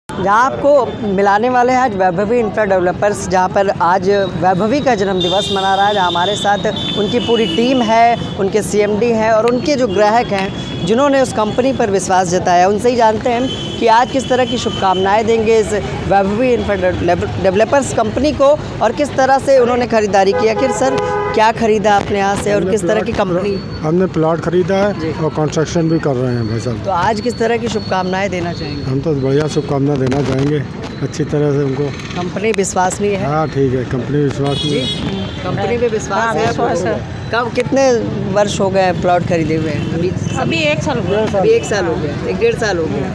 जहाँ आपको मिलाने वाले हैं आज वैभवी इंफ्रा डेवलपर्स, जहाँ पर आज वैभवी का जन्मदिवस मना रहा है। जहाँ हमारे साथ उनकी पूरी टीम है, उनके सीएमडी हैं और उनके जो ग्राहक हैं जिन्होंने उस कंपनी पर विश्वास जताया, उनसे ही जानते हैं कि आज किस तरह की शुभकामनाएं देंगे इस वैभवी इंफ्रा डेवलपर्स कंपनी को और किस तरह से उन्होंने ख़रीदारी की। आखिर सर क्या ख़रीदा अपने यहाँ से और किस तरह की कंपनी? हमने प्लॉट ख़रीदा है और कंस्ट्रक्शन भी कर रहे हैं भाई साहब। तो आज किस तरह की शुभकामनाएं देना चाहेंगे? हम तो बढ़िया शुभकामना देना चाहेंगे, अच्छी तरह से उनको। कंपनी विश्वसनीय है? हाँ ठीक है, कंपनी विश्वसनीय है। कंपनी पे विश्वास है। कब कितने वर्ष हो गए प्लॉट खरीदे हुए? अभी 1 साल हो गया। अभी 1 साल हो गया, 1-1.5 साल हो गया।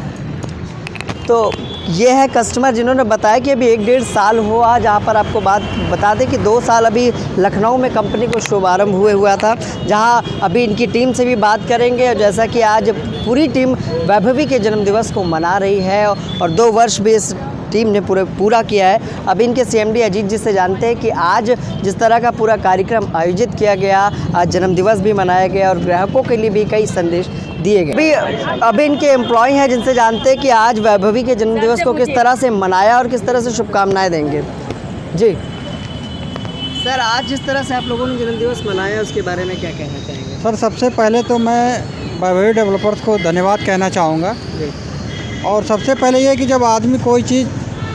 तो ये है कस्टमर जिन्होंने बताया कि अभी 1-1.5 साल हुआ। जहाँ पर आपको बात बता दें कि 2 साल अभी लखनऊ में कंपनी को शुभारंभ हुआ था, जहाँ अभी इनकी टीम से भी बात करेंगे। और जैसा कि आज पूरी टीम वैभवी के जन्मदिवस को मना रही है और 2 वर्ष भी इस टीम ने पूरा किया है। अब इनके सीएमडी अजीत जी से जानते हैं कि आज जिस तरह का पूरा कार्यक्रम आयोजित किया गया, आज जन्मदिवस भी मनाया गया और ग्राहकों के लिए भी कई संदेश दिए गए। अभी इनके एम्प्लॉय हैं जिनसे जानते हैं कि आज वैभवी के जन्मदिवस को किस तरह से मनाया और किस तरह से शुभकामनाएं देंगे। जी सर, आज जिस तरह से आप लोगों ने जन्मदिवस मनाया उसके बारे में क्या कहना चाहेंगे? सर, सबसे पहले तो मैं वैभवी डेवलपर्स को धन्यवाद कहना चाहूँगा। और सबसे पहले ये कि जब आदमी कोई चीज़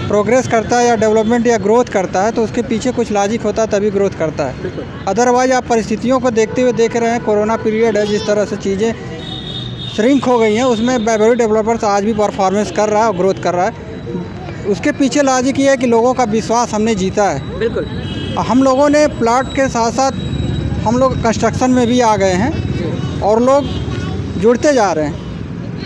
प्रोग्रेस करता है या डेवलपमेंट या ग्रोथ करता है तो उसके पीछे कुछ लॉजिक होता है, तभी ग्रोथ करता है। अदरवाइज आप परिस्थितियों को देखते हुए देख रहे हैं, कोरोना पीरियड है, जिस तरह से चीज़ें श्रिंक हो गई हैं, उसमें वैभवी डेवलपर्स आज भी परफॉर्मेंस कर रहा है और ग्रोथ कर रहा है। उसके पीछे लॉजिक ये है कि लोगों का विश्वास हमने जीता है। बिल्कुल। हम लोगों ने प्लाट के साथ साथ हम लोग कंस्ट्रक्शन में भी आ गए हैं और लोग जुड़ते जा रहे हैं।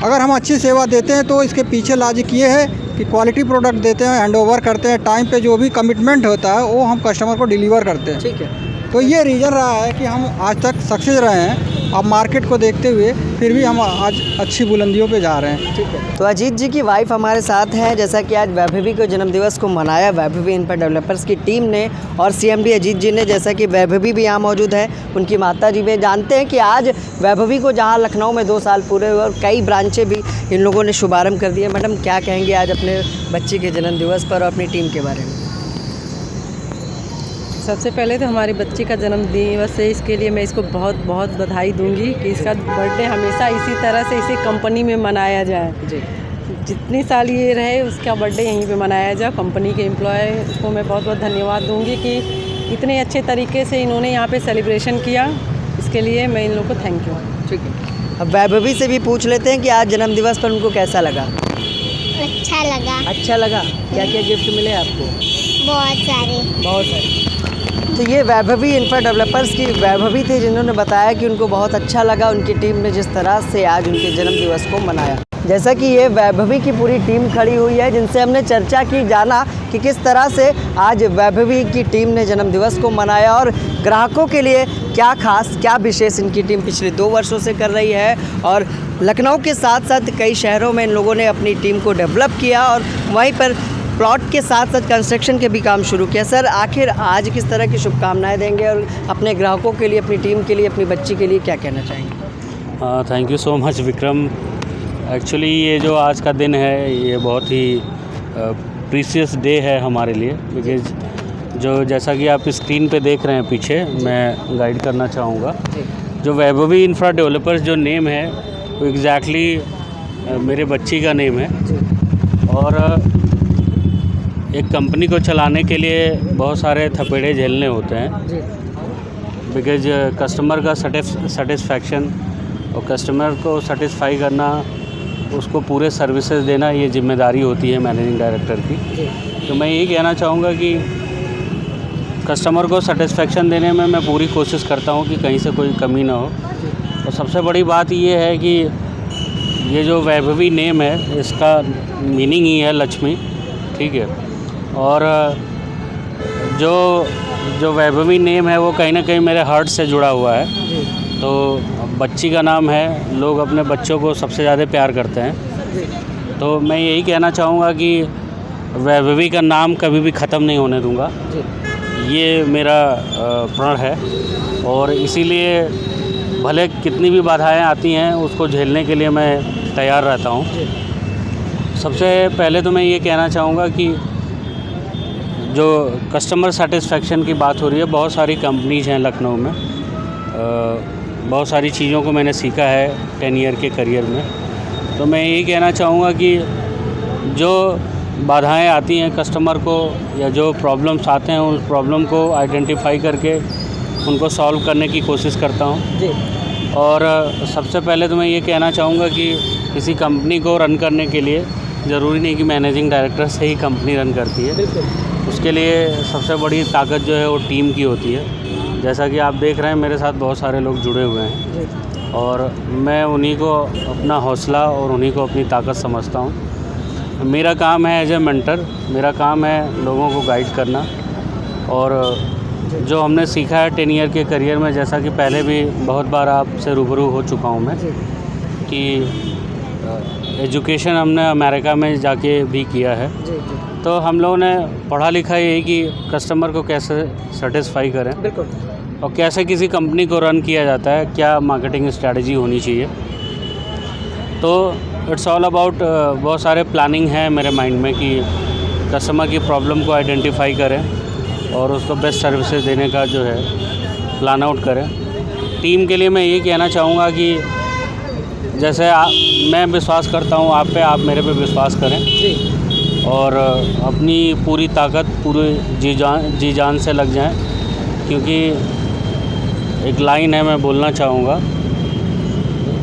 अगर हम अच्छी सेवा देते हैं तो इसके पीछे लॉजिक ये है कि क्वालिटी प्रोडक्ट देते हैं, हैंडओवर करते हैं, टाइम पे जो भी कमिटमेंट होता है वो हम कस्टमर को डिलीवर करते हैं। ठीक है। तो ये रीज़न रहा है कि हम आज तक सक्सेस रहे हैं। अब मार्केट को देखते हुए फिर भी हम आज अच्छी बुलंदियों पे जा रहे हैं। ठीक है। तो अजीत जी की वाइफ हमारे साथ हैं। जैसा कि आज वैभवी के जन्मदिवस को मनाया वैभवी इंफ्रा डेवलपर्स की टीम ने और सीएमडी अजीत जी ने, जैसा कि वैभवी भी यहाँ मौजूद है, उनकी माता जी भी जानते हैं कि आज वैभवी को जहाँ लखनऊ में 2 साल पूरे हुए और कई ब्रांचें भी इन लोगों ने शुभारंभ कर दिए। मैडम क्या कहेंगे आज अपने बच्चे के जन्मदिवस पर और अपनी टीम के बारे में? सबसे पहले तो हमारी बच्ची का जन्मदिवस है, इसके लिए मैं इसको बहुत बहुत बधाई दूंगी कि इसका बर्थडे हमेशा इसी तरह से इसी कंपनी में मनाया जाए। जी। जितनी साल ये रहे उसका बर्थडे यहीं पे मनाया जाए। कंपनी के एम्प्लॉय को मैं बहुत बहुत धन्यवाद दूंगी कि इतने अच्छे तरीके से इन्होंने यहाँ पे सेलिब्रेशन किया, इसके लिए मैं इन लोगों को थैंक यू। ठीक है। अब वैभवी से भी पूछ लेते हैं कि आज जन्मदिवस पर उनको कैसा लगा? अच्छा लगा। अच्छा लगा। क्या क्या गिफ्ट मिले आपको? बहुत सारे। बहुत सारे। तो ये वैभवी इंफ्रा डेवलपर्स की वैभवी थे, जिन्होंने बताया कि उनको बहुत अच्छा लगा उनकी टीम ने जिस तरह से आज उनके जन्मदिवस को मनाया। जैसा कि ये वैभवी की पूरी टीम खड़ी हुई है, जिनसे हमने चर्चा की, जाना कि किस तरह से आज वैभवी की टीम ने जन्मदिवस को मनाया और ग्राहकों के लिए क्या खास, क्या विशेष इनकी टीम पिछले 2 वर्षों से कर रही है। और लखनऊ के साथ साथ कई शहरों में इन लोगों ने अपनी टीम को डेवलप किया और वहीं पर प्लॉट के साथ साथ कंस्ट्रक्शन के भी काम शुरू किया। सर, आखिर आज किस तरह की शुभकामनाएं देंगे और अपने ग्राहकों के लिए, अपनी टीम के लिए, अपनी बच्ची के लिए क्या कहना चाहेंगे? Thank you so much Vikram. Actually ये जो आज का दिन है ये बहुत ही प्रीशियस डे है हमारे लिए, बिकॉज जो जैसा कि आप स्क्रीन पे देख रहे हैं पीछे, मैं गाइड करना चाहूँगा। जो वैभवी इंफ्रा डेवलपर्स जो नेम है वो एग्जैक्टली मेरे बच्ची का नेम है। और एक कंपनी को चलाने के लिए बहुत सारे थपेड़े झेलने होते हैं, बिकॉज कस्टमर का सेटिस्फैक्शन और कस्टमर को सेटिस्फाई करना, उसको पूरे सर्विसेज देना, ये जिम्मेदारी होती है मैनेजिंग डायरेक्टर की। तो मैं यही कहना चाहूँगा कि कस्टमर को सेटिस्फैक्शन देने में मैं पूरी कोशिश करता हूँ कि कहीं से कोई कमी ना हो। और सबसे बड़ी बात ये है कि ये जो वैभवी नेम है इसका मीनिंग ही है लक्ष्मी, ठीक है। और जो वैभवी नेम है वो कहीं ना कहीं मेरे हार्ट से जुड़ा हुआ है। तो बच्ची का नाम है, लोग अपने बच्चों को सबसे ज़्यादा प्यार करते हैं। तो मैं यही कहना चाहूँगा कि वैभवी का नाम कभी भी ख़त्म नहीं होने दूँगा, ये मेरा प्रण है। और इसीलिए भले कितनी भी बाधाएं आती हैं उसको झेलने के लिए मैं तैयार रहता हूँ। सबसे पहले तो मैं ये कहना चाहूँगा कि जो कस्टमर सेटिस्फेक्शन की बात हो रही है, बहुत सारी कंपनीज़ हैं लखनऊ में, बहुत सारी चीज़ों को मैंने सीखा है 10 ईयर के करियर में। तो मैं यही कहना चाहूँगा कि जो बाधाएं आती हैं कस्टमर को या जो प्रॉब्लम्स आते हैं उस प्रॉब्लम को आइडेंटिफाई करके उनको सॉल्व करने की कोशिश करता हूँ। और सबसे पहले तो मैं ये कहना चाहूँगा कि किसी कंपनी को रन करने के लिए ज़रूरी नहीं कि मैनेजिंग डायरेक्टर से ही कंपनी रन करती है। उसके लिए सबसे बड़ी ताकत जो है वो टीम की होती है। जैसा कि आप देख रहे हैं मेरे साथ बहुत सारे लोग जुड़े हुए हैं और मैं उन्हीं को अपना हौसला और उन्हीं को अपनी ताकत समझता हूँ। मेरा काम है एज ए मेंटर, मेरा काम है लोगों को गाइड करना। और जो हमने सीखा है 10 ईयर के करियर में, जैसा कि पहले भी बहुत बार आपसे रूबरू हो चुका हूँ मैं, कि एजुकेशन हमने अमेरिका में जाके भी किया है। तो हम लोगों ने पढ़ा लिखा यही कि कस्टमर को कैसे सेटिस्फाई करें और कैसे किसी कंपनी को रन किया जाता है, क्या मार्केटिंग स्ट्रैटेजी होनी चाहिए। तो इट्स ऑल अबाउट बहुत सारे प्लानिंग है मेरे माइंड में कि कस्टमर की प्रॉब्लम को आइडेंटिफाई करें और उसको बेस्ट सर्विसेज देने का जो है प्लान आउट करें। टीम के लिए मैं ये कहना चाहूँगा कि जैसे मैं विश्वास करता हूँ आप पे, आप मेरे पे विश्वास करें और अपनी पूरी ताकत, पूरी जी जान से लग जाएं, क्योंकि एक लाइन है मैं बोलना चाहूँगा,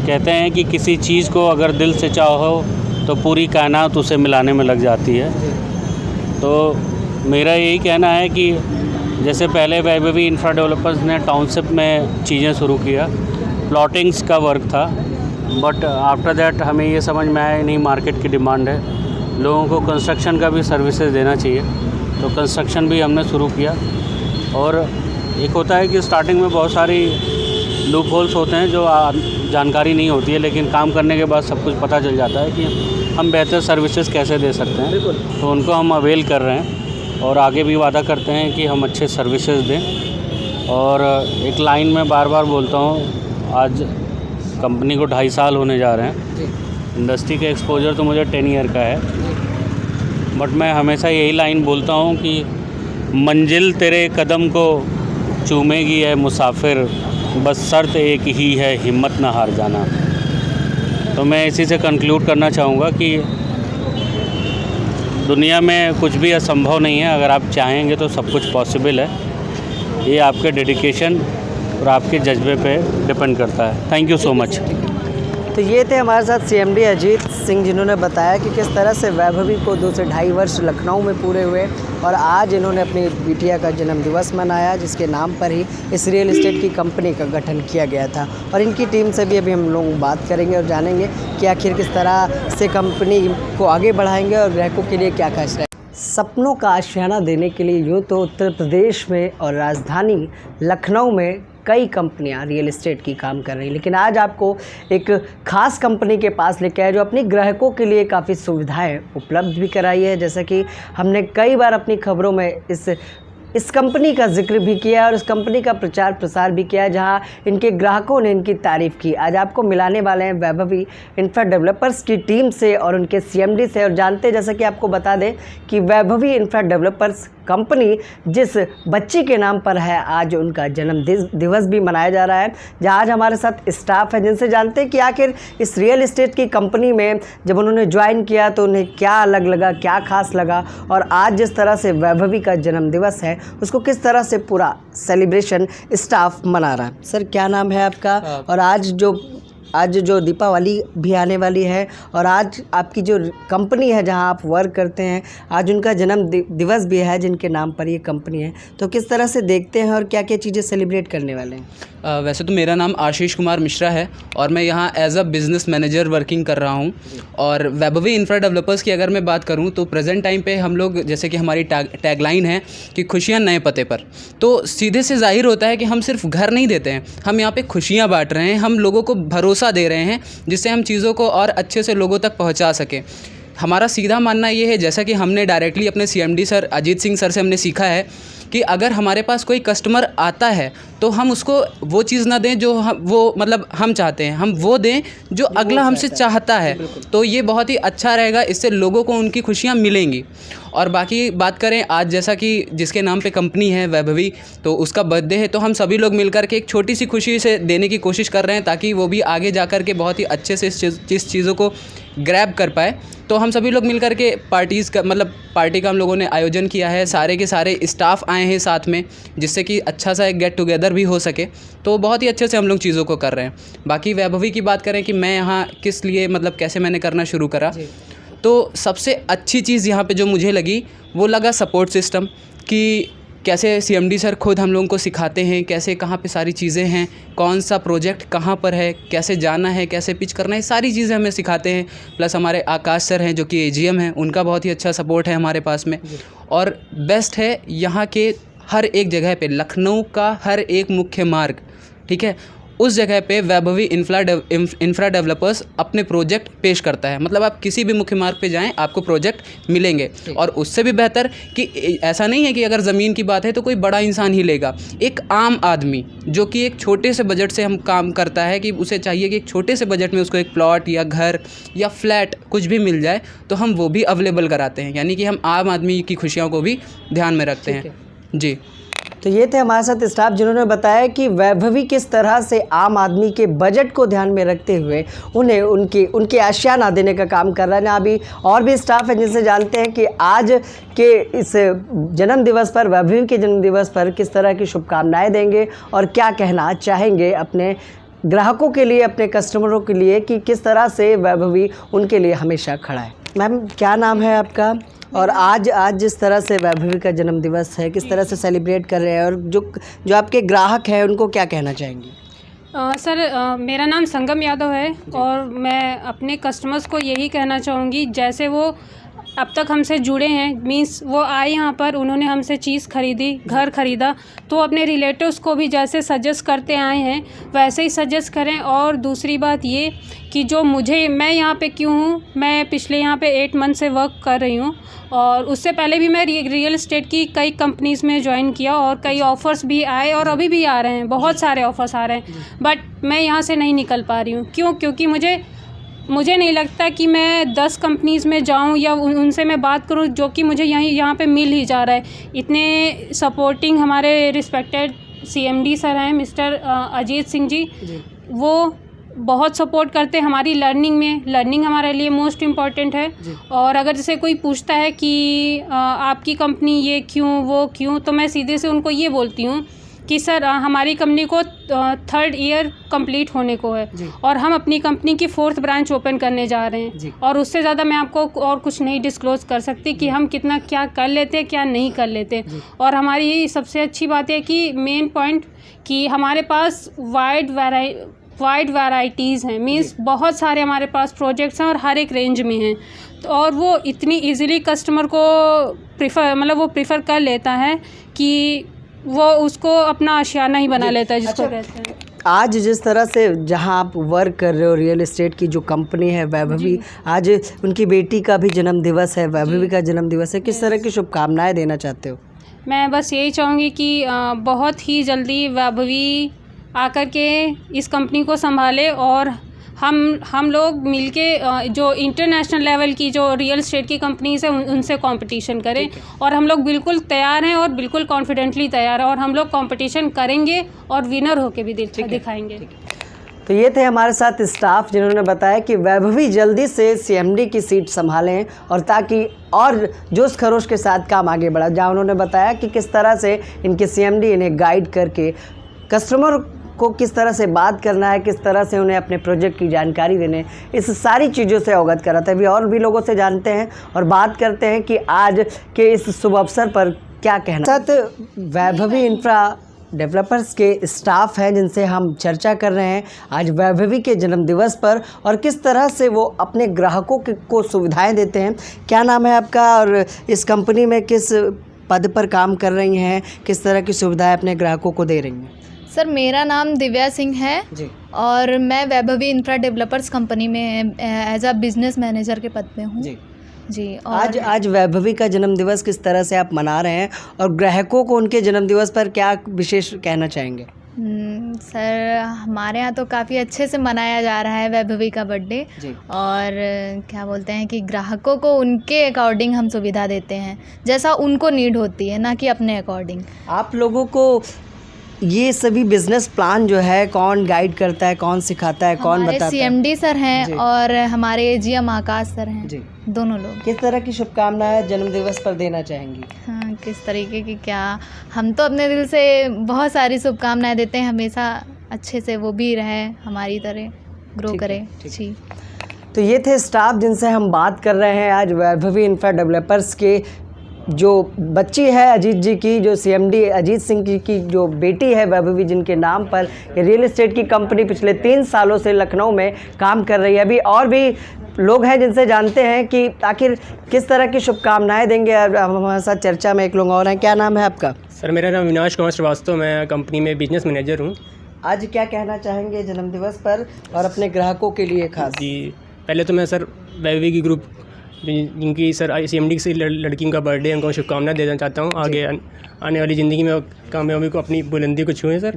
कहते हैं कि किसी चीज़ को अगर दिल से चाहो तो पूरी कायनात उसे मिलाने में लग जाती है। तो मेरा यही कहना है कि जैसे पहले वैभवी इंफ्रा डेवलपर्स ने टाउनशिप में चीज़ें शुरू किया, प्लॉटिंग्स का वर्क था, बट आफ्टर दैट हमें ये समझ में आया नहीं मार्केट की डिमांड है, लोगों को कंस्ट्रक्शन का भी सर्विसेज देना चाहिए। तो कंस्ट्रक्शन भी हमने शुरू किया। और एक होता है कि स्टार्टिंग में बहुत सारी लूप होल्स होते हैं जो जानकारी नहीं होती है, लेकिन काम करने के बाद सब कुछ पता चल जाता है कि हम बेहतर सर्विसेज कैसे दे सकते हैं। तो उनको हम अवेल कर रहे हैं और आगे भी वादा करते हैं कि हम अच्छे सर्विसेज दें। और एक लाइन में बार बार बोलता हूँ, आज कंपनी को 2.5 साल होने जा रहे हैं। इंडस्ट्री का एक्सपोजर तो मुझे 10 ईयर का है, बट मैं हमेशा यही लाइन बोलता हूँ कि मंजिल तेरे कदम को चूमेगी है मुसाफिर, बस शर्त एक ही है हिम्मत ना हार जाना। तो मैं इसी से कंक्लूड करना चाहूँगा कि दुनिया में कुछ भी असंभव नहीं है, अगर आप चाहेंगे तो सब कुछ पॉसिबल है। ये आपके डेडिकेशन और आपके जज्बे पे डिपेंड करता है। Thank you so much. तो ये थे हमारे साथ CMD अजीत सिंह, जिन्होंने बताया कि किस तरह से वैभवी को 2 से ढाई वर्ष लखनऊ में पूरे हुए और आज इन्होंने अपनी बिटिया का जन्मदिवस मनाया, जिसके नाम पर ही इस रियल एस्टेट की कंपनी का गठन किया गया था। और इनकी टीम से भी अभी हम लोग बात करेंगे और जानेंगे कि आखिर किस तरह से कंपनी को आगे बढ़ाएंगे और ग्राहकों के लिए क्या खास है। सपनों का आशियाना देने के लिए यूँ तो उत्तर प्रदेश में और राजधानी लखनऊ में कई कंपनियां रियल एस्टेट की काम कर रही हैं, लेकिन आज आपको एक ख़ास कंपनी के पास लेके आए जो अपनी ग्राहकों के लिए काफ़ी सुविधाएं उपलब्ध भी कराई है। जैसा कि हमने कई बार अपनी खबरों में इस कंपनी का जिक्र भी किया और इस कंपनी का प्रचार प्रसार भी किया, जहां इनके ग्राहकों ने इनकी तारीफ़ की। आज आपको मिलाने वाले हैं वैभवी इंफ्रा डेवलपर्स की टीम से और उनके CMD से, और जानते जैसा कि आपको बता दें कि वैभवी इंफ्रा डेवलपर्स कंपनी जिस बच्ची के नाम पर है, आज उनका जन्म दिवस भी मनाया जा रहा है। जहाँ आज हमारे साथ स्टाफ है जिनसे जानते हैं कि आखिर इस रियल एस्टेट की कंपनी में जब उन्होंने ज्वाइन किया तो उन्हें क्या अलग लगा, क्या खास लगा, और आज जिस तरह से वैभवी का जन्म दिवस है उसको किस तरह से पूरा सेलिब्रेशन स्टाफ मना रहा है। सर, क्या नाम है आपका? और आज जो दीपावली भी आने वाली है और आज आपकी जो कंपनी है जहां आप वर्क करते हैं, आज उनका जन्म दिवस भी है जिनके नाम पर ये कंपनी है, तो किस तरह से देखते हैं और क्या क्या चीज़ें सेलिब्रेट करने वाले हैं? वैसे तो मेरा नाम आशीष कुमार मिश्रा है और मैं यहाँ as a business manager working कर रहा हूँ। और वैभवी इंफ्रा डेवलपर्स की अगर मैं बात करूँ तो प्रेजेंट टाइम पे हम लोग, जैसे कि हमारी टैगलाइन है कि खुशियाँ नए पते पर, तो सीधे से जाहिर होता है कि हम सिर्फ घर नहीं देते हैं, हम यहाँ पे खुशियाँ बांट रहे हैं, हम लोगों को भरोसा दे रहे हैं जिससे हम चीज़ों को और अच्छे से लोगों तक पहुँचा सकें। हमारा सीधा मानना ये है, जैसा कि हमने डायरेक्टली अपने CMD sir Ajit Singh sir से हमने सीखा है कि अगर हमारे पास कोई कस्टमर आता है तो हम उसको वो चीज़ ना दें जो हम चाहते हैं, हम वो दें जो अगला हमसे चाहता है। तो ये बहुत ही अच्छा रहेगा, इससे लोगों को उनकी खुशियाँ मिलेंगी। और बाकी बात करें, आज जैसा कि जिसके नाम पे कंपनी है वैभवी, तो उसका बर्थडे है, तो हम सभी लोग मिलकर के एक छोटी सी खुशी से देने की कोशिश कर रहे हैं ताकि वो भी आगे जा कर के बहुत ही अच्छे से इस चीज़ों को ग्रैब कर पाए। तो हम सभी लोग मिलकर के पार्टी का हम लोगों ने आयोजन किया है, सारे के सारे स्टाफ आए हैं साथ में, जिससे कि अच्छा सा एक गेट टुगेदर भी हो सके। तो बहुत ही अच्छे से हम लोग चीज़ों को कर रहे हैं। बाकी वैभवी की बात करें कि मैं यहाँ किस लिए कैसे मैंने करना शुरू करा, तो सबसे अच्छी चीज़ यहाँ पे जो मुझे लगी वो लगा सपोर्ट सिस्टम, कि कैसे CMD सर खुद हम लोगों को सिखाते हैं कैसे कहाँ पे सारी चीज़ें हैं, कौन सा प्रोजेक्ट कहाँ पर है, कैसे जाना है, कैसे पिच करना है, सारी चीज़ें हमें सिखाते हैं। प्लस हमारे आकाश सर हैं जो कि AGM हैं, उनका बहुत ही अच्छा सपोर्ट है हमारे पास में। और बेस्ट है यहाँ के हर एक जगह पे, लखनऊ का हर एक मुख्य मार्ग, ठीक है, उस जगह पे वैभवी इंफ्रा डेवलपर्स अपने प्रोजेक्ट पेश करता है। आप किसी भी मुख्य मार्ग पे जाएं आपको प्रोजेक्ट मिलेंगे। और उससे भी बेहतर कि ऐसा नहीं है कि अगर ज़मीन की बात है तो कोई बड़ा इंसान ही लेगा, एक आम आदमी जो कि एक छोटे से बजट से हम काम करता है कि उसे चाहिए कि एक छोटे से बजट में उसको एक प्लॉट या घर या फ्लैट कुछ भी मिल जाए, तो हम वो भी अवेलेबल कराते हैं। यानी कि हम आम आदमी की खुशियों को भी ध्यान में रखते हैं जी। तो ये थे हमारे साथ स्टाफ जिन्होंने बताया कि वैभवी किस तरह से आम आदमी के बजट को ध्यान में रखते हुए उन्हें उनके आशियाना देने का काम कर रहा है। अभी और भी स्टाफ है जिनसे जानते हैं कि आज के इस जन्म दिवस पर, वैभवी के जन्म दिवस पर किस तरह की शुभकामनाएं देंगे और क्या कहना चाहेंगे अपने ग्राहकों के लिए, अपने कस्टमरों के लिए, कि किस तरह से वैभवी उनके लिए हमेशा खड़ा है। मैम, क्या नाम है आपका? और आज जिस तरह से वैभवी का जन्म दिवस है, किस तरह से सेलिब्रेट कर रहे हैं और जो आपके ग्राहक हैं उनको क्या कहना चाहेंगी? सर, मेरा नाम संगम यादव है और मैं अपने कस्टमर्स को यही कहना चाहूँगी, जैसे वो अब तक हमसे जुड़े हैं, मींस वो आए यहाँ पर, उन्होंने हमसे चीज़ खरीदी, घर खरीदा, तो अपने रिलेटिव्स को भी जैसे सजेस्ट करते आए हैं वैसे ही सजेस्ट करें। और दूसरी बात ये कि मैं यहाँ पे क्यों हूँ, मैं पिछले यहाँ पे 8 मंथ से वर्क कर रही हूँ और उससे पहले भी मैं रियल एस्टेट की कई कंपनीज़ में ज्वाइन किया और कई ऑफ़र्स भी आए और अभी भी आ रहे हैं, बहुत सारे ऑफ़र्स आ रहे हैं, बट मैं यहाँ से नहीं निकल पा रही हूँ। क्योंकि मुझे नहीं लगता कि मैं 10 कंपनीज़ में जाऊं या उनसे मैं बात करूं जो कि मुझे यहाँ पे मिल ही जा रहा है। इतने सपोर्टिंग हमारे रिस्पेक्टेड CMD सर हैं मिस्टर अजीत सिंह जी, वो बहुत सपोर्ट करते हैं हमारी लर्निंग में। लर्निंग हमारे लिए मोस्ट इम्पॉर्टेंट है। और अगर जैसे कोई पूछता है कि आपकी कंपनी ये क्यों वो क्यों, तो मैं सीधे से उनको ये बोलती हूँ कि सर हमारी कंपनी को 3rd ईयर कंप्लीट होने को है और हम अपनी कंपनी की 4th ब्रांच ओपन करने जा रहे हैं और उससे ज़्यादा मैं आपको और कुछ नहीं डिस्क्लोज़ कर सकती कि हम कितना क्या कर लेते क्या नहीं कर लेते। और हमारी सबसे अच्छी बात है कि मेन पॉइंट कि हमारे पास वाइड वैराइटीज़ हैं, मींस बहुत सारे हमारे पास प्रोजेक्ट्स हैं और हर एक रेंज में हैं। तो और वो इतनी इजीली कस्टमर को प्रेफर कर लेता है कि वो उसको अपना आशियाना ही बना लेता है, जिसको कहते हैं। आज जिस तरह से जहां आप वर्क कर रहे हो, रियल एस्टेट की जो कंपनी है वैभवी, आज उनकी बेटी का भी जन्मदिवस है, वैभवी का जन्मदिवस है, किस तरह की शुभकामनाएं देना चाहते हो? मैं बस यही चाहूँगी कि बहुत ही जल्दी वैभवी आकर के इस कंपनी को संभाले और हम लोग मिलके जो इंटरनेशनल लेवल की जो रियल एस्टेट की कंपनीज है उनसे कंपटीशन करें। और हम लोग बिल्कुल तैयार हैं और बिल्कुल कॉन्फिडेंटली तैयार हैं और हम लोग कंपटीशन करेंगे और विनर होके भी दिखाएंगे। तो ये थे हमारे साथ स्टाफ जिन्होंने बताया कि वैभवी जल्दी से सीएमडी की सीट संभालें और ताकि और जोश खरोश के साथ काम आगे बढ़ा। जहाँ उन्होंने बताया कि किस तरह से इनके सीएमडी इन्हें गाइड करके कस्टमर को किस तरह से बात करना है, किस तरह से उन्हें अपने प्रोजेक्ट की जानकारी देने, इस सारी चीज़ों से अवगत कराता है। अभी और भी लोगों से जानते हैं और बात करते हैं कि आज के इस शुभ अवसर पर क्या कहना। साथ वैभवी इंफ्रा डेवलपर्स के स्टाफ हैं जिनसे हम चर्चा कर रहे हैं आज वैभवी के जन्मदिवस पर और किस तरह से वो अपने ग्राहकों को सुविधाएं देते हैं। क्या नाम है आपका और इस कंपनी में किस पद पर काम कर रही हैं, किस तरह की सुविधाएं अपने ग्राहकों को दे रही हैं? सर मेरा नाम दिव्या सिंह है और मैं वैभवी इंफ्रा डेवलपर्स कंपनी में एज अ बिजनेस मैनेजर के पद पे हूँ जी। और आज वैभवी का जन्मदिवस किस तरह से आप मना रहे हैं और ग्राहकों को उनके जन्मदिवस पर क्या विशेष कहना चाहेंगे? सर हमारे यहाँ तो काफ़ी अच्छे से मनाया जा रहा है वैभवी का बर्थडे और क्या बोलते हैं कि ग्राहकों को उनके अकॉर्डिंग हम सुविधा देते हैं, जैसा उनको नीड होती है, ना कि अपने अकॉर्डिंग। आप लोगों को ये सभी बिजनेस प्लान जो है कौन गाइड करता है, कौन सिखाता है, कौन बताता है? सीएमडी सर हैं और हमारे जीएम आकाश सर हैं जी, दोनों लोग। किस तरह की शुभकामनाएं जन्मदिवस पर देना चाहेंगी? हाँ, किस तरीके की क्या, हम तो अपने दिल से बहुत सारी शुभकामनाएं देते हैं, हमेशा अच्छे से वो भी रहे हमारी तरह, ग्रो करे जी। तो ये थे स्टाफ जिनसे हम बात कर रहे हैं आज वैभवी इंफ्रा डेवलपर्स के जो बच्ची है अजीत जी की, जो सीएमडी अजीत सिंह जी की जो बेटी है वैभवी, जिनके नाम पर रियल एस्टेट की कंपनी पिछले 3 सालों से लखनऊ में काम कर रही है। अभी और भी लोग हैं जिनसे जानते हैं कि आखिर किस तरह की शुभकामनाएं देंगे। हमारे साथ चर्चा में एक लोग और हैं। क्या नाम है आपका? सर मेरा नाम विनाश कुमार श्रीवास्तव, मैं कंपनी में बिजनेस मैनेजर हूँ। आज क्या कहना चाहेंगे जन्मदिवस पर और अपने ग्राहकों के लिए खास? जी, पहले तो मैं सर वैभवी की ग्रुप जिनकी सर सीएमडी से लड़कियों का बर्थडे, उनको शुभकामनाएं देना चाहता हूँ। आगे आने वाली ज़िंदगी में कामयाबी को अपनी बुलंदी को छुएं सर।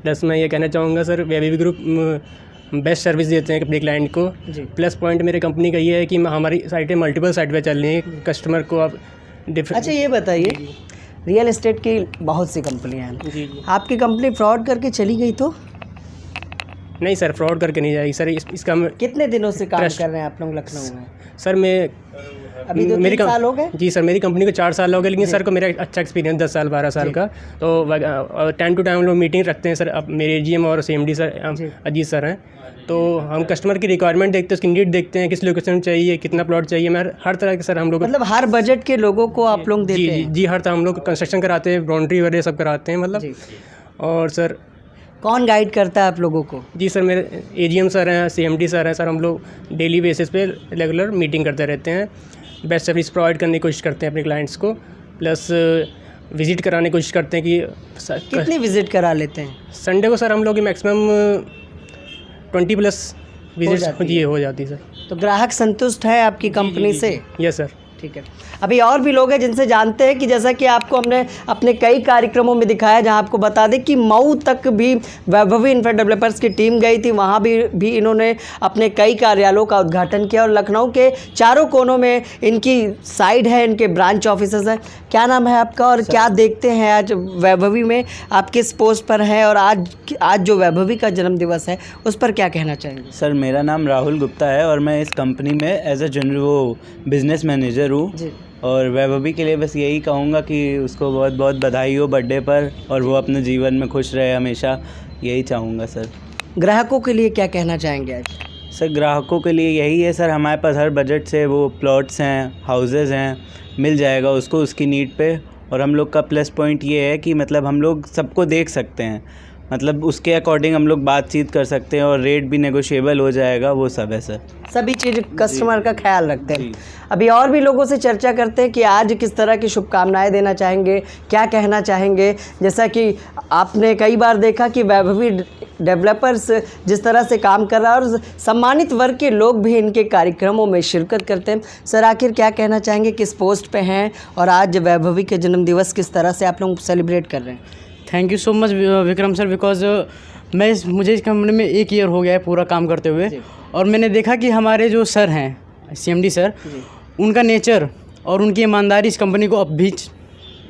प्लस मैं ये कहना चाहूँगा sir, Vaibhavi group best service देते हैं अपने क्लाइंट को। प्लस पॉइंट मेरे कंपनी का ये है कि हमारी साइटें मल्टीपल साइट पे चल रही हैं, कस्टमर को आप अच्छा ये बताइए, रियल एस्टेट की बहुत सी कंपनियाँ हैं, आपकी कंपनी फ्रॉड करके चली गई तो? नहीं सर, फ्रॉड करके नहीं जाएगी सर। इसका कितने दिनों से काम कर रहे हैं आप लोग लखनऊ में? सर मैं अभी 2-3 साल हो गए? जी सर, मेरी कंपनी को 4 साल हो गए, लेकिन सर को मेरा अच्छा एक्सपीरियंस 10 साल 12 साल का। तो टाइम टू टाइम लोग मीटिंग रखते हैं सर। अब मेरे जीएम और सीएमडी सर अजीत सर हैं, तो हम कस्टमर की रिक्वायरमेंट देखते हैं, उसकी नीड देखते हैं, किस लोकेशन चाहिए, कितना प्लॉट चाहिए। मैं हर तरह के सर हम लोग मतलब हर बजट के लोगों को आप लोग देते हैं? जी, हर तरह हम लोग कंस्ट्रक्शन कराते हैं, बाउंड्री वगैरह सब कराते हैं मतलब। और सर कौन गाइड करता है आप लोगों को? जी सर, मेरे एजीएम सर हैं, सीएमडी सर हैं सर। हम लोग डेली बेसिस पे रेगुलर मीटिंग करते रहते हैं, बेस्ट सर्विस प्रोवाइड करने की कोशिश करते हैं अपने क्लाइंट्स को। प्लस विज़िट कराने की कोशिश करते हैं कि कितनी विज़िट करा लेते हैं? संडे को सर हम लोग मैक्सिमम 20+ विजिट जी हो जाती है सर। तो ग्राहक संतुष्ट है आपकी कंपनी से? Yes sir. ठीक है, अभी और भी लोग हैं जिनसे जानते हैं कि जैसा कि आपको हमने अपने कई कार्यक्रमों में दिखाया, जहां आपको बता दें कि मऊ तक भी वैभवी इंफ्रा डेवलपर्स की टीम गई थी, वहां भी इन्होंने अपने कई कार्यालयों का उद्घाटन किया और लखनऊ के चारों कोनों में इनकी साइड है, इनके ब्रांच ऑफिसेज हैं। क्या नाम है आपका और क्या देखते हैं आज वैभवी में, आप किस पोस्ट पर हैं और आज जो वैभवी का जन्मदिवस है उस पर क्या कहना चाहेंगे? सर मेरा नाम राहुल गुप्ता है और मैं इस कंपनी में as a general business manager हूँ और वैभवी के लिए बस यही कहूँगा कि उसको बहुत बहुत बधाई हो बर्थडे पर, और वो अपने जीवन में खुश रहे हमेशा, यही चाहूँगा सर। ग्राहकों के लिए क्या कहना चाहेंगे आज? सर ग्राहकों के लिए यही है सर, हमारे पास हर बजट से वो प्लॉट्स हैं, हाउसेस हैं, मिल जाएगा उसको उसकी नीड पे। और हम लोग का प्लस पॉइंट ये है कि मतलब हम लोग सबको देख सकते हैं, मतलब उसके अकॉर्डिंग हम लोग बातचीत कर सकते हैं और रेट भी नेगोशिएबल हो जाएगा, वो सब है सर। सभी चीज़ कस्टमर का ख्याल रखते हैं। अभी और भी लोगों से चर्चा करते हैं कि आज किस तरह की शुभकामनाएं देना चाहेंगे, क्या कहना चाहेंगे। जैसा कि आपने कई बार देखा कि वैभवी डेवलपर्स जिस तरह से काम कर रहा है और सम्मानित वर्ग के लोग भी इनके कार्यक्रमों में शिरकत करते हैं। सर आखिर क्या कहना चाहेंगे, किस पोस्ट पे हैं और आज वैभवी के जन्मदिवस किस तरह से आप लोग सेलिब्रेट कर रहे हैं? Thank you so much Vikram sir, because मुझे इस कंपनी में 1 ईयर हो गया है पूरा काम करते हुए, और मैंने देखा कि हमारे जो सर हैं CMD सर, उनका नेचर और उनकी ईमानदारी इस कंपनी को अब भी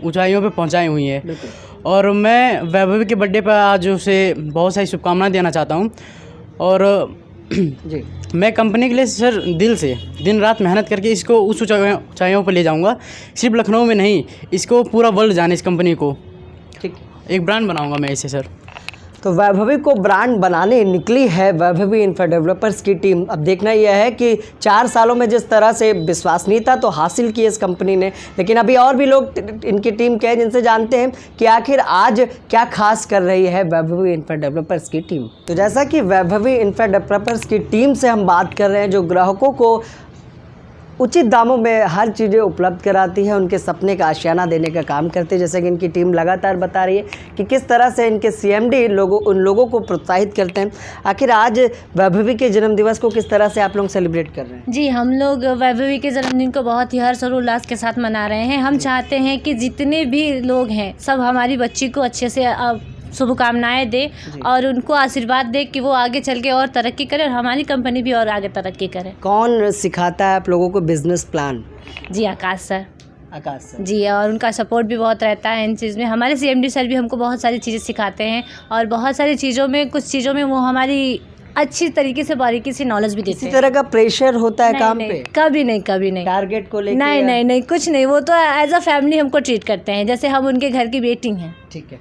ऊंचाइयों पे पहुंचाई हुई है। और मैं वैभवी के बर्थडे पर आज उसे बहुत सारी शुभकामनाएं देना चाहता हूं। और मैं कंपनी के लिए सर दिल से दिन रात मेहनत करके इसको उस ऊंचाइयों पर ले जाऊँगा। सिर्फ लखनऊ में नहीं, इसको पूरा वर्ल्ड जाने इस कंपनी को। ठीक, एक ब्रांड बनाऊंगा मैं इसे सर। तो वैभवी को ब्रांड बनाने निकली है वैभवी इंफ्रा डेवलपर्स की टीम। अब देखना यह है कि 4 सालों में जिस तरह से विश्वसनीयता तो हासिल की इस कंपनी ने, लेकिन अभी और भी लोग इनकी टीम के हैं जिनसे जानते हैं कि आखिर आज क्या खास कर रही है वैभवी इंफ्रा डेवलपर्स की टीम। तो जैसा कि वैभवी इंफ्रा डेवलपर्स की टीम से हम बात कर रहे हैं, जो ग्राहकों को उचित दामों में हर चीज़ें उपलब्ध कराती है, उनके सपने का आशियाना देने का काम करती है। जैसे कि इनकी टीम लगातार बता रही है कि किस तरह से इनके CMD उन लोगों को प्रोत्साहित करते हैं। आखिर आज वैभवी के जन्मदिवस को किस तरह से आप लोग सेलिब्रेट कर रहे हैं? जी, हम लोग वैभवी के जन्मदिन को बहुत ही हर्ष और उल्लास के साथ मना रहे हैं। हम चाहते हैं कि जितने भी लोग हैं सब हमारी बच्ची को अच्छे से शुभकामनाएं दे और उनको आशीर्वाद दे कि वो आगे चल के और तरक्की करे और हमारी कंपनी भी और आगे तरक्की करे। कौन सिखाता है आप लोगों को बिजनेस प्लान? जी, आकाश सर। आकाश सर जी, और उनका सपोर्ट भी बहुत रहता है इन चीज़ में। हमारे CMD सर भी हमको बहुत सारी चीज़ें सिखाते हैं और बहुत सारी चीज़ों में, कुछ चीज़ों में वो हमारी अच्छी तरीके से बारीकी से नॉलेज भी देते हैं। इसी तरह का प्रेशर होता है काम पे? कभी नहीं, कभी नहीं। टारगेट को लेकर? नहीं, कुछ नहीं। वो तो एज अ फैमिली हमको ट्रीट करते हैं जैसे हम उनके घर की बेटी हैं। ठीक है,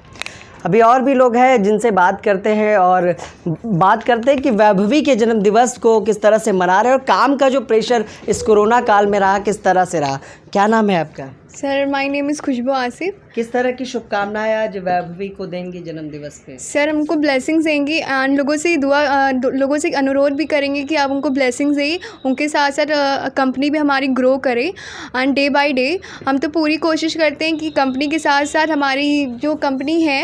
अभी और भी लोग हैं जिनसे बात करते हैं और बात करते हैं कि वैभवी के जन्मदिवस को किस तरह से मना रहे हैं और काम का जो प्रेशर इस कोरोना काल में रहा किस तरह से रहा। क्या नाम है आपका? सर माय नेम इज़ खुशबू आसिफ। किस तरह की शुभकामनाएं आज वैभवी को देंगे जन्मदिवस पे? सर हमको ब्लेसिंग्स देंगे एंड लोगों से अनुरोध भी करेंगे कि आप उनको ब्लेसिंग्स दें, उनके साथ साथ कंपनी भी हमारी ग्रो करे एंड डे बाय डे हम तो पूरी कोशिश करते हैं कि कंपनी के साथ साथ हमारी जो कंपनी है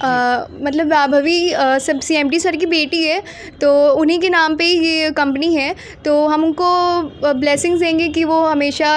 मतलब वैभवी सब CMD सर की बेटी है तो उन्हीं के नाम पे ये कंपनी है, तो हम उनको ब्लेसिंग्स देंगे कि वो हमेशा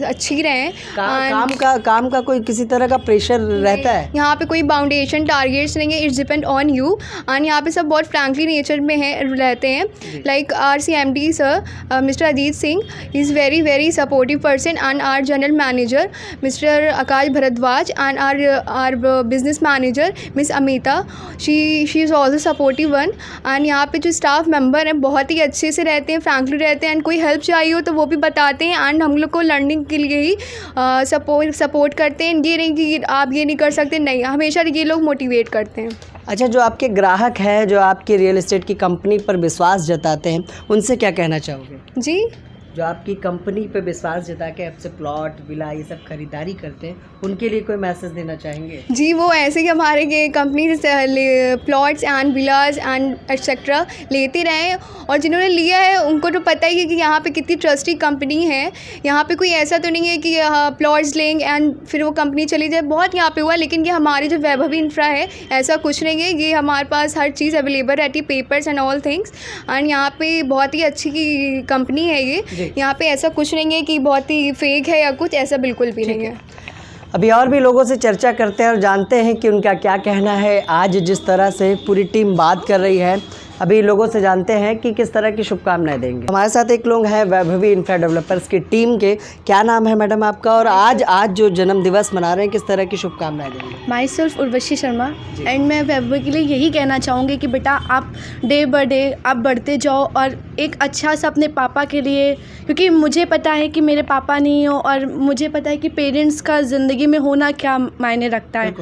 अच्छी रहें। काम का कोई किसी तरह का प्रेशर रहता है? यहाँ पे कोई बाउंडेशन टारगेट्स नहीं है, it's depend on you and यहाँ पे सब बहुत फ्रैंकली नेचर में रहते हैं। Like our CMD sir mister Ajit Singh is very supportive person and our general manager mister Akash Bharadwaj and our business manager miss Amita, she is also supportive one. And यहाँ पे जो स्टाफ मेंबर हैं बहुत ही अच्छे से रहते हैं, फ्रैंकली रहते हैं एंड कोई हेल्प चाहिए हो तो वो भी बताते हैं एंड हम लोग को लर्निंग के लिए ही सपोर्ट करते हैं। ये नहीं कि आप ये नहीं कर सकते, नहीं, हमेशा ये लोग मोटिवेट करते हैं। अच्छा, जो आपके ग्राहक हैं जो आपकी रियल एस्टेट की कंपनी पर विश्वास जताते हैं उनसे क्या कहना चाहोगे? जी, जो आपकी कंपनी पे विश्वास जता के आपसे प्लॉट विला ये सब खरीदारी करते हैं उनके लिए कोई मैसेज देना चाहेंगे? जी, वो ऐसे ही हमारे कंपनी से plots and Vilas and etcetera लेते रहें और जिन्होंने लिया है उनको तो पता ही है कि यहाँ पे कितनी ट्रस्टी कंपनी है। यहाँ पे कोई ऐसा तो नहीं है कि प्लॉट्स लेंगे एंड फिर वो कंपनी चली जाए, बहुत यहाँ पे हुआ। लेकिन ये हमारे जो वैभवी इंफ्रा है ऐसा कुछ नहीं है, ये हमारे पास हर चीज़ अवेलेबल रहती है, papers and all things. And यहाँ पे बहुत ही अच्छी कंपनी है ये, यहाँ पे ऐसा कुछ नहीं है कि बहुत ही फेक है या कुछ, ऐसा बिल्कुल भी नहीं है। अभी और भी लोगों से चर्चा करते हैं और जानते हैं कि उनका क्या कहना है। आज जिस तरह से पूरी टीम बात कर रही है अभी लोगों से जानते हैं कि किस तरह की शुभकामनाएं देंगे। हमारे साथ एक लोग हैं वैभवी इंफ्रा डेवलपर्स की टीम के। क्या नाम है मैडम आपका, और आज जो जन्म दिवस मना रहे हैं किस तरह की शुभकामनाएं देंगे? My self Urvashi Sharma and मैं वैभवी के लिए यही कहना चाहूँगी कि बेटा आप डे बाय डे आप बढ़ते जाओ और एक अच्छा सा अपने पापा के लिए, क्योंकि मुझे पता है कि मेरे पापा नहीं हो और मुझे पता है कि पेरेंट्स का ज़िंदगी में होना क्या मायने रखता है,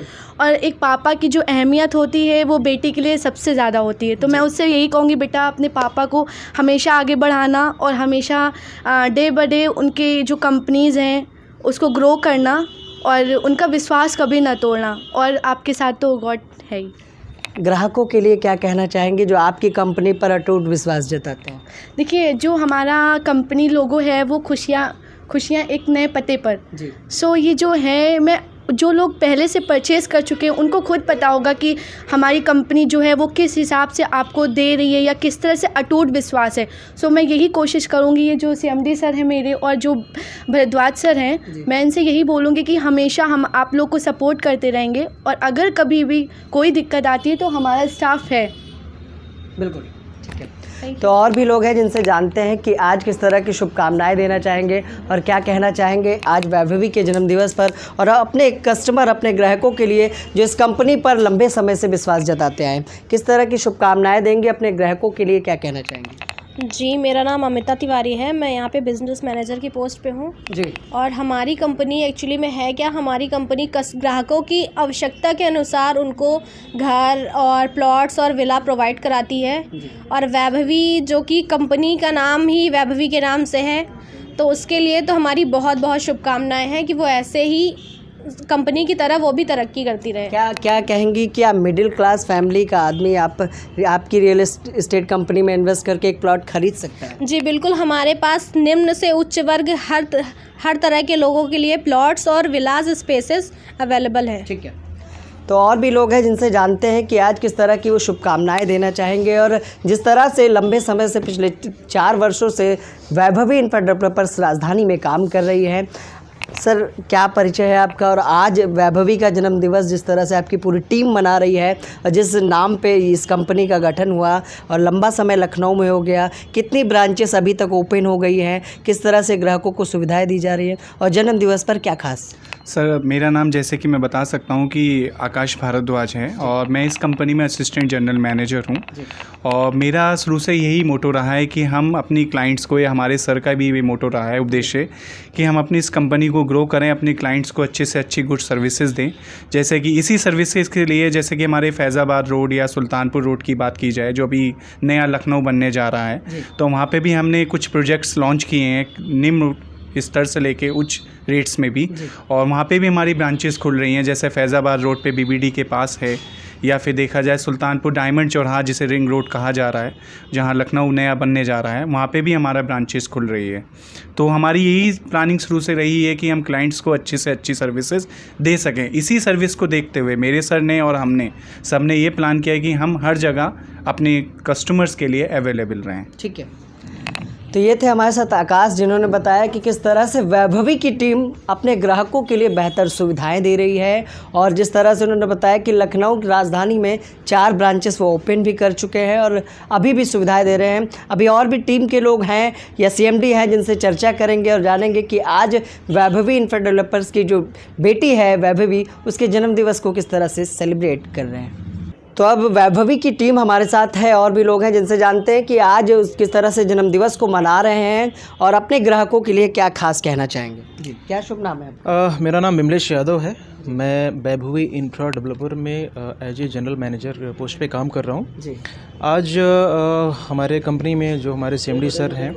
और एक पापा की जो अहमियत होती है वो बेटी के लिए सबसे ज़्यादा होती है। तो मैं उससे यही कहूँगी बेटा अपने पापा को हमेशा आगे बढ़ाना और हमेशा डे बाय डे उनके जो कंपनीज़ हैं उसको ग्रो करना और उनका विश्वास कभी ना तोड़ना, और आपके साथ तो गॉड है ही। ग्राहकों के लिए क्या कहना चाहेंगे जो आपकी कंपनी पर अटूट विश्वास जताते हैं? देखिए, जो हमारा कंपनी लोगो है वो खुशियाँ एक नए पते पर। सो ये जो है, जो लोग पहले से परचेज़ कर चुके हैं उनको खुद पता होगा कि हमारी कंपनी जो है वो किस हिसाब से आपको दे रही है या किस तरह से अटूट विश्वास है। सो मैं यही कोशिश करूँगी, ये जो CMD सर हैं मेरे और जो भरद्वाज सर हैं, मैं इनसे यही बोलूँगी कि हमेशा हम आप लोग को सपोर्ट करते रहेंगे, और अगर कभी भी कोई दिक्कत आती है तो हमारा स्टाफ है। बिल्कुल ठीक है। तो और भी लोग हैं जिनसे जानते हैं कि आज किस तरह की शुभकामनाएं देना चाहेंगे और क्या कहना चाहेंगे आज वैभवी के जन्मदिवस पर, और अपने कस्टमर, अपने ग्राहकों के लिए जो इस कंपनी पर लंबे समय से विश्वास जताते आए, किस तरह की शुभकामनाएं देंगे, अपने ग्राहकों के लिए क्या कहना चाहेंगे? जी, मेरा नाम अमिता तिवारी है, मैं यहाँ पे बिज़नेस मैनेजर की पोस्ट पे हूँ जी। और हमारी कंपनी एक्चुअली में है क्या, हमारी कंपनी ग्राहकों की आवश्यकता के अनुसार उनको घर और प्लॉट्स और विला प्रोवाइड कराती है, और वैभवी जो कि कंपनी का नाम ही वैभवी के नाम से है, तो उसके लिए तो हमारी बहुत बहुत शुभकामनाएँ हैं कि वो ऐसे ही कंपनी की तरह वो भी तरक्की करती रहे। क्या कहेंगी कि आप मिडिल क्लास फैमिली का आदमी आपकी रियल एस्टेट कंपनी में इन्वेस्ट करके एक प्लॉट खरीद सकता है? जी बिल्कुल, हमारे पास निम्न से उच्च वर्ग हर तरह के लोगों के लिए प्लॉट्स और विलास स्पेसेस अवेलेबल है। ठीक है। तो और भी लोग हैं जिनसे जानते हैं कि आज किस तरह की वो शुभकामनाएं देना चाहेंगे, और जिस तरह से लंबे समय से पिछले 4 वर्षों से वैभवी इंफ्रा डेवलपर्स राजधानी में काम कर रही है। सर, क्या परिचय है आपका, और आज वैभवी का जन्मदिवस जिस तरह से आपकी पूरी टीम मना रही है और जिस नाम पे इस कंपनी का गठन हुआ और लंबा समय लखनऊ में हो गया, कितनी ब्रांचेस अभी तक ओपन हो गई हैं, किस तरह से ग्राहकों को सुविधाएं दी जा रही है, और जन्मदिवस पर क्या खास? सर, मेरा नाम जैसे कि मैं बता सकता हूं कि आकाश भारद्वाज है और मैं इस कंपनी में असिस्टेंट जनरल मैनेजर हूं, और मेरा शुरू से यही मोटो रहा है कि हम अपनी क्लाइंट्स को, या हमारे सर का भी ये मोटो रहा है, उद्देश्य कि हम अपनी इस कंपनी को ग्रो करें, अपने क्लाइंट्स को अच्छे से अच्छी गुड सर्विसेज दें। जैसे कि इसी सर्विसेज के लिए, जैसे कि हमारे फैज़ाबाद रोड या सुल्तानपुर रोड की बात की जाए, जो अभी नया लखनऊ बनने जा रहा है, तो वहाँ पे भी हमने कुछ प्रोजेक्ट्स लॉन्च किए हैं, निम्न स्तर से लेके उच्च रेट्स में भी, और वहाँ पे भी हमारी ब्रांचेस खुल रही हैं। जैसे फैज़ाबाद रोड पे BBD के पास है, या फिर देखा जाए सुल्तानपुर डायमंड चौराहा जिसे रिंग रोड कहा जा रहा है, जहाँ लखनऊ नया बनने जा रहा है, वहाँ पे भी हमारा ब्रांचेस खुल रही है। तो हमारी यही प्लानिंग शुरू से रही है कि हम क्लाइंट्स को अच्छी से अच्छी सर्विसेज दे सकें। इसी सर्विस को देखते हुए मेरे सर ने और हमने सब ने ये प्लान किया है कि हम हर जगह अपने कस्टमर्स के लिए अवेलेबल रहें। ठीक है। तो ये थे हमारे साथ आकाश, जिन्होंने बताया कि किस तरह से वैभवी की टीम अपने ग्राहकों के लिए बेहतर सुविधाएं दे रही है, और जिस तरह से उन्होंने बताया कि लखनऊ की राजधानी में 4 ब्रांचेस वो ओपन भी कर चुके हैं और अभी भी सुविधाएं दे रहे हैं। अभी और भी टीम के लोग हैं या CMD हैं जिनसे चर्चा करेंगे और जानेंगे कि आज वैभवी इंफ्रा डेवलपर्स की जो बेटी है वैभवी, उसके जन्मदिवस को किस तरह से सेलिब्रेट कर रहे हैं। तो अब वैभवी की टीम हमारे साथ है, और भी लोग हैं जिनसे जानते हैं कि आज किस तरह से जन्मदिवस को मना रहे हैं और अपने ग्राहकों के लिए क्या खास कहना चाहेंगे। जी, क्या शुभ नाम है आपका? मेरा नाम विमलेश यादव है, मैं वैभवी इंफ्रा डेवलपर में as a general manager post पे काम कर रहा हूँ जी। आज हमारे कंपनी में जो हमारे CMD सर हैं,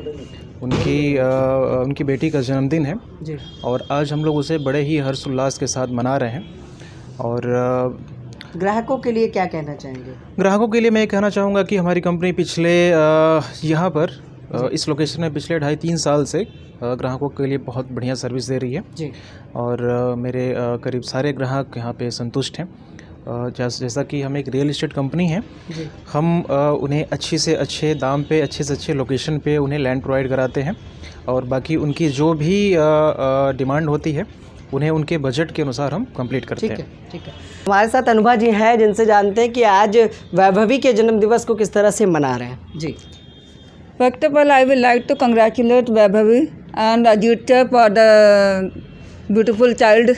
उनकी बेटी का जन्मदिन है जी, और आज हम लोग उसे बड़े ही हर्षोल्लास के साथ मना रहे हैं। और ग्राहकों के लिए क्या कहना चाहेंगे? ग्राहकों के लिए मैं कहना चाहूँगा कि हमारी कंपनी पिछले यहाँ पर इस लोकेशन में पिछले 2.5-3 साल से ग्राहकों के लिए बहुत बढ़िया सर्विस दे रही है जी, और मेरे करीब सारे ग्राहक यहाँ पे संतुष्ट हैं। जैसा कि हम एक रियल एस्टेट कंपनी है, हम उन्हें अच्छे से अच्छे दाम पे, अच्छे से अच्छे लोकेशन पे उन्हें लैंड प्रोवाइड कराते हैं, और बाकी उनकी जो भी डिमांड होती है उन्हें उनके बजट के अनुसार हम कंप्लीट करते हैं। ठीक है। हमारे साथ अनुभा जी हैं जिनसे जानते हैं कि आज वैभवी के जन्मदिवस को किस तरह से मना रहे हैं। जी। First of all, I would like to congratulate Vaibhavi and Aditya for the beautiful child,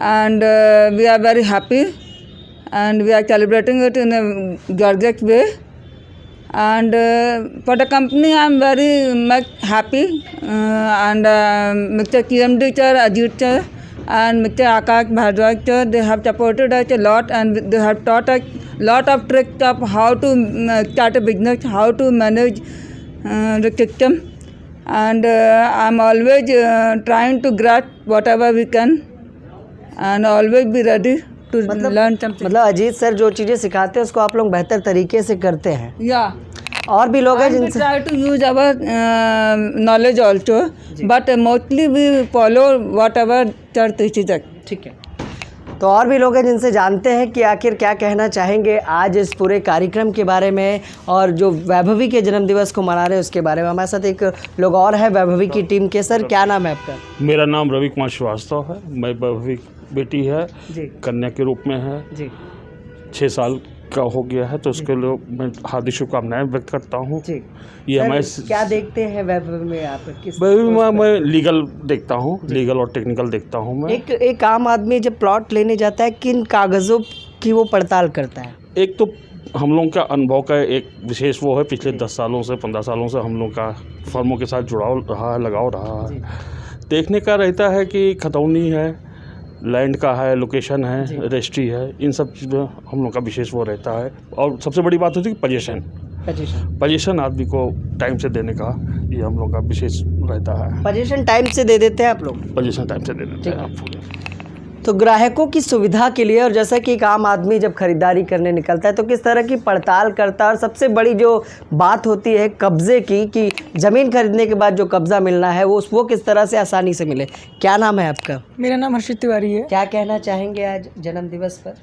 and we are very happy, and we are celebrating it in a gorgeous way. And for the company, I am very much happy, and Mr. TMD sir, Aditya, and Mr. Akash Bhardwaj sir, they have supported us a lot, and they have taught us lot of tricks of how to start a business, how to manage the system, and I'm always trying to grasp whatever we can and always be ready to learn something. मतलब Ajit sir जो चीज़ें सिखाते हैं उसको आप लोग बेहतर तरीके से करते हैं। Yeah. और भी लोग हैं जिनसे try to use our knowledge also, but mostly we follow whatever sir teaches us. ठीक है। तो और भी लोग हैं जिनसे जानते हैं कि आखिर क्या कहना चाहेंगे आज इस पूरे कार्यक्रम के बारे में और जो वैभवी के जन्मदिवस को मना रहे हैं उसके बारे में। हमारे साथ एक लोग और है वैभवी की टीम के। सर क्या नाम है आपका? मेरा नाम रवि कुमार श्रीवास्तव है। मैं वैभवी बेटी है, कन्या के रूप में है जी। 6 साल का हो गया है, तो उसके लिए मैं हार्दिक शुभकामनाएं व्यक्त करता हूँ। ये हमारे क्या देखते हैं वैभवी में आप? वैभवी में मैं लीगल देखता हूँ, लीगल और टेक्निकल देखता हूँ मैं। एक आम आदमी जब प्लॉट लेने जाता है किन कागज़ों की वो पड़ताल करता है? एक तो हम लोगों का अनुभव का एक विशेष वो है, पिछले 10 सालों से 15 सालों से हम लोग का फर्मों के साथ जुड़ाव रहा है, लगाव रहा है। देखने का रहता है कि खतौनी है, लैंड का है, लोकेशन है, रजिस्ट्री है, इन सब चीज़ों हम लोग का विशेष वो रहता है। और सबसे बड़ी बात होती है कि पोजीशन आदमी को टाइम से देने का ये हम लोग का विशेष रहता है। पोजीशन टाइम से दे देते हैं आप लोग? पोजीशन टाइम से दे देते हैं आप। तो ग्राहकों की सुविधा के लिए और जैसा कि एक आम आदमी जब खरीदारी करने निकलता है तो किस तरह की पड़ताल करता है, और सबसे बड़ी जो बात होती है कब्जे की कि ज़मीन खरीदने के बाद जो कब्ज़ा मिलना है वो किस तरह से आसानी से मिले। क्या नाम है आपका? मेरा नाम हर्षित तिवारी है। क्या कहना चाहेंगे आज जन्मदिवस पर?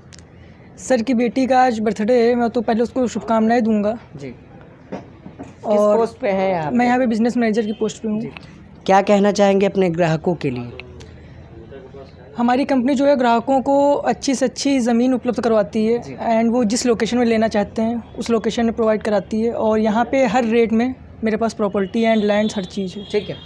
सर की बेटी का आज बर्थडे है, मैं तो पहले उसको शुभकामनाएं दूंगा जी। किस पोस्ट पे है आप? मैं यहाँ पे बिजनेस मैनेजर की पोस्ट पे हूँ। क्या कहना चाहेंगे अपने ग्राहकों के लिए? हमारी कंपनी जो है ग्राहकों को अच्छी से अच्छी ज़मीन उपलब्ध करवाती है, एंड वो जिस लोकेशन में लेना चाहते हैं उस लोकेशन में प्रोवाइड कराती है, और यहाँ पे हर रेट में मेरे पास प्रॉपर्टी एंड लैंड हर चीज़ है। ठीक है।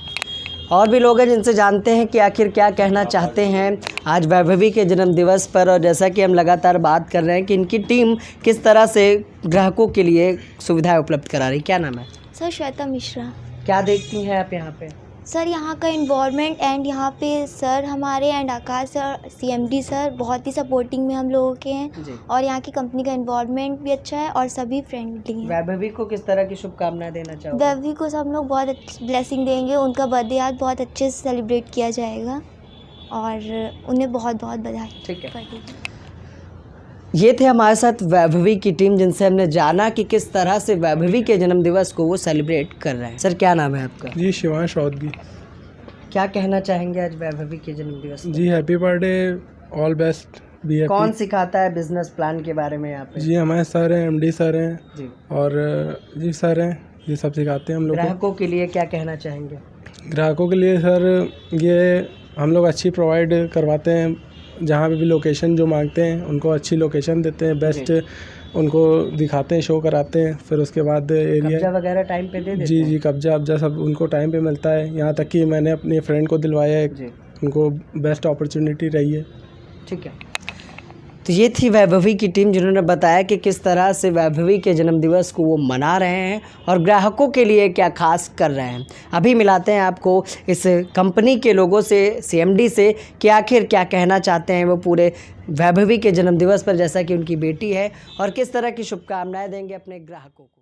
और भी लोग हैं जिनसे जानते हैं कि आखिर क्या कहना चाहते हैं आज वैभवी के जन्मदिवस पर, और जैसा कि हम लगातार बात कर रहे हैं कि इनकी टीम किस तरह से ग्राहकों के लिए सुविधाएँ उपलब्ध करा रही। क्या नाम है? सर श्वेता मिश्रा। क्या देखती हैं आप यहाँ पे? सर यहाँ का इन्वायरमेंट एंड यहाँ पे सर हमारे and Akash sir CMD sir बहुत ही सपोर्टिंग में हम लोगों के हैं, और यहाँ की कंपनी का इन्वायरमेंट भी अच्छा है और सभी फ्रेंडली हैं। वैभवी को किस तरह की शुभकामनाएं देना चाहोगे? वैभवी को सब लोग बहुत अच्छी ब्लेसिंग देंगे, उनका बर्थडे आज बहुत अच्छे से सेलिब्रेट किया जाएगा और उन्हें बहुत बहुत बधाई। ठीक है। ये थे हमारे साथ वैभवी की टीम जिनसे हमने जाना कि किस तरह से वैभवी के जन्मदिवस को वो सेलिब्रेट कर रहे हैं। सर क्या नाम है आपका? जी शिवांश रौदगी। क्या कहना चाहेंगे आज वैभवी के जन्मदिवस? जी हैप्पी बर्थडे, ऑल बेस्ट। कौन सिखाता है बिजनेस प्लान के बारे में यहाँ पे? जी हमारे सर हैं, MD सर हैं जी, और जी सर हैं, ये सब सिखाते हैं हम लोग। ग्राहकों के लिए क्या कहना चाहेंगे? ग्राहकों के लिए सर ये हम लोग अच्छी प्रोवाइड करवाते हैं, जहाँ पे भी लोकेशन जो मांगते हैं उनको अच्छी लोकेशन देते हैं, बेस्ट उनको दिखाते हैं, शो कराते हैं, फिर उसके बाद एरिया कब्जा वगैरह टाइम पे दे देते जी हैं? जी कब्जा सब उनको टाइम पे मिलता है। यहाँ तक कि मैंने अपने फ्रेंड को दिलवाया है, उनको बेस्ट अपॉर्चुनिटी रही है। ठीक है। तो ये थी वैभवी की टीम जिन्होंने बताया कि किस तरह से वैभवी के जन्मदिवस को वो मना रहे हैं और ग्राहकों के लिए क्या खास कर रहे हैं। अभी मिलाते हैं आपको इस कंपनी के लोगों से, CMD से, कि आखिर क्या कहना चाहते हैं वो पूरे वैभवी के जन्मदिवस पर, जैसा कि उनकी बेटी है, और किस तरह की शुभकामनाएं देंगे अपने ग्राहकों को।